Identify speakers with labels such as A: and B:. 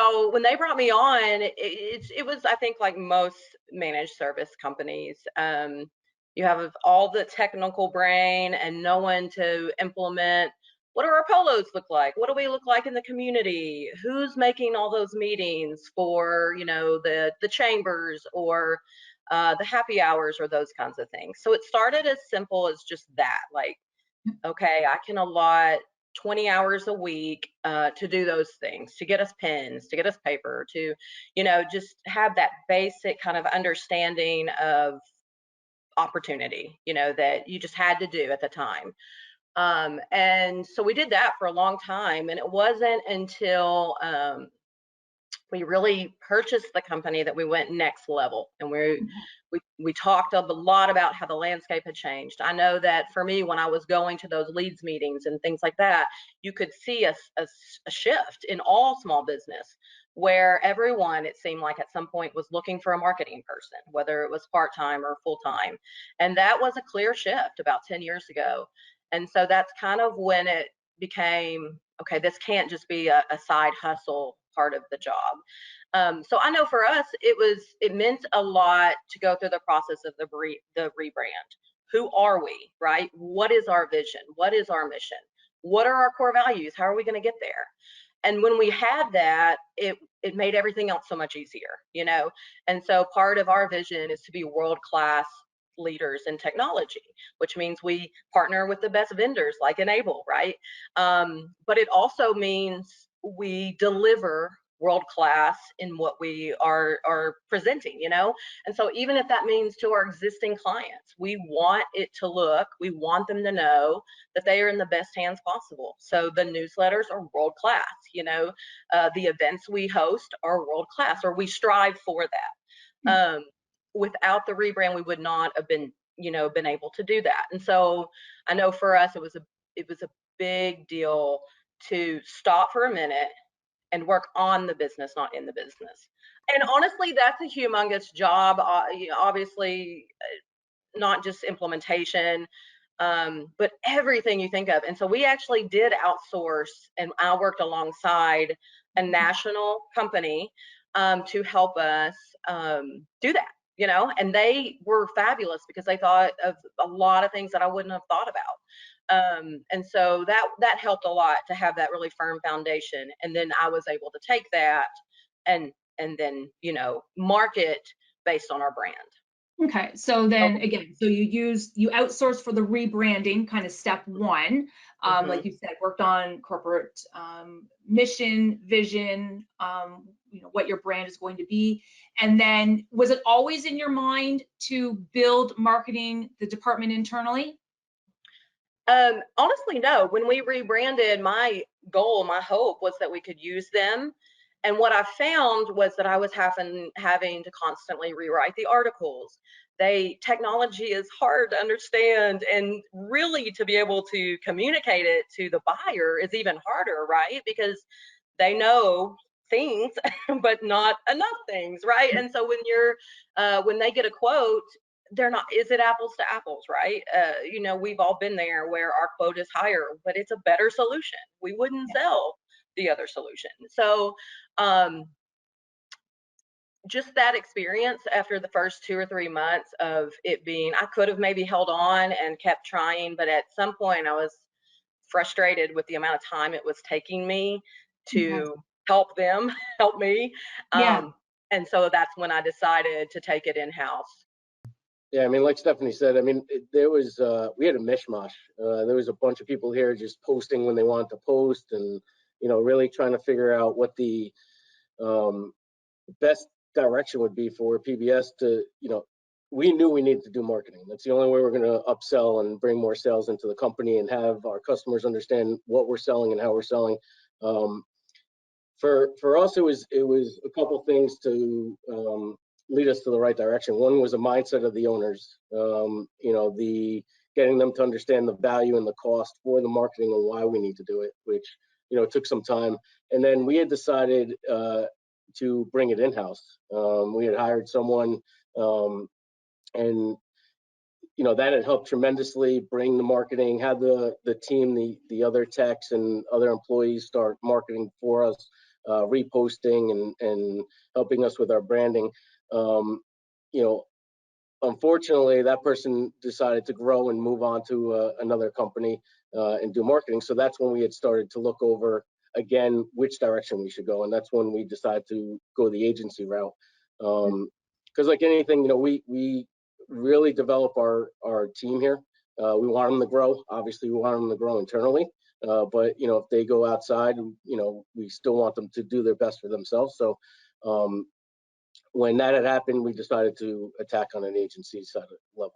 A: so when they brought me on, it was, I think, like most managed service companies. You have all the technical brain and no one to implement. What do our polos look like? What do we look like in the community? Who's making all those meetings for, the chambers or the happy hours or those kinds of things? So it started as simple as just that, like, okay, I can allot 20 hours a week to do those things, to get us pens, to get us paper, to, just have that basic kind of understanding of opportunity, that you just had to do at the time. And so we did that for a long time. And it wasn't until we really purchased the company that we went next level. And we talked a lot about how the landscape had changed. I know that for me, when I was going to those leads meetings and things like that, you could see a shift in all small business, where everyone, it seemed like at some point, was looking for a marketing person, whether it was part-time or full-time. And that was a clear shift about 10 years ago. And so that's kind of when it became, okay, this can't just be a side hustle part of the job. So I know for us, it meant a lot to go through the process of the rebrand. Who are we, right? What is our vision? What is our mission? What are our core values? How are we going to get there? And when we had that, it made everything else so much easier, And so part of our vision is to be world-class leaders in technology, which means we partner with the best vendors like Enable, right? But it also means we deliver world-class in what we are presenting, And so even if that means to our existing clients, we want them to know that they are in the best hands possible. So the newsletters are world-class, the events we host are world-class, or we strive for that. Without the rebrand, we would not have been able to do that. And so I know for us, it was a big deal to stop for a minute and work on the business, not in the business. And honestly, that's a humongous job. Obviously, not just implementation, but everything you think of. And so we actually did outsource, and I worked alongside a national company to help us do that. And they were fabulous because they thought of a lot of things that I wouldn't have thought about. And so that helped a lot to have that really firm foundation. And then I was able to take that and then, market based on our brand.
B: Okay, so then again, so you outsourced for the rebranding, kind of step one. Like you said, worked on corporate mission, vision, what your brand is going to be. And then was it always in your mind to build marketing, the department internally?
A: Honestly, no. When we rebranded, my goal, my hope was that we could use them. And what I found was that I was having to constantly rewrite the articles. Technology is hard to understand, and really to be able to communicate it to the buyer is even harder, right? Because they know things, but not enough things, right? And so when they get a quote, they're not, is it apples to apples, right? We've all been there where our quote is higher, but it's a better solution. We wouldn't sell the other solution. So just that experience after the first 2 or 3 months of it being, I could have maybe held on and kept trying, but at some point I was frustrated with the amount of time it was taking me to help them help me. And so that's when I decided to take it in-house.
C: Yeah, I mean, like Stephanie said, I mean, there was, we had a mishmash. There was a bunch of people here just posting when they wanted to post, and, really trying to figure out what the best direction would be for PBS to, we knew we needed to do marketing. That's the only way we're going to upsell and bring more sales into the company and have our customers understand what we're selling and how we're selling. For us, it was a couple things to lead us to the right direction. One was a mindset of the owners, the getting them to understand the value and the cost for the marketing and why we need to do it, which, took some time. And then we had decided to bring it in-house. We had hired someone, and that had helped tremendously bring the marketing, have the team, the other techs and other employees start marketing for us. reposting and helping us with our branding. You know, unfortunately, that person decided to grow and move on to another company and do marketing. So that's when we had started to look over again which direction we should go, and that's when we decided to go the agency route. Because like anything, you know, we really develop our team here. We want them to grow. Obviously, we want them to grow internally. But you know, if they go outside, you know, we still want them to do their best for themselves. So when that had happened, we decided to attack on an agency side level.